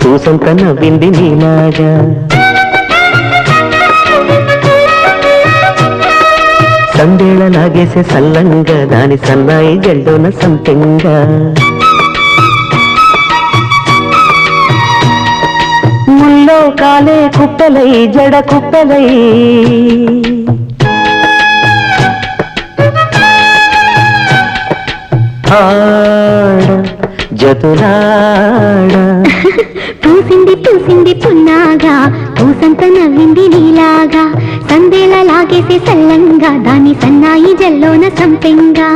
పూసంత నవ్వింది నీలాగా సందేళ లాగేసే సల్లంగా దాని సన్నాయి జల్లోన సంపెంగా ముల్లో కాలే కుప్పలై జడ కుప్పలై ఆడ జతులాడ పూసింది పూసింది పున్నాగా పూసంత నవ్వింది నీలాగా సందేళ లాగేసే సల్లంగా దాని సన్నాయి జల్లోన సంపెంగా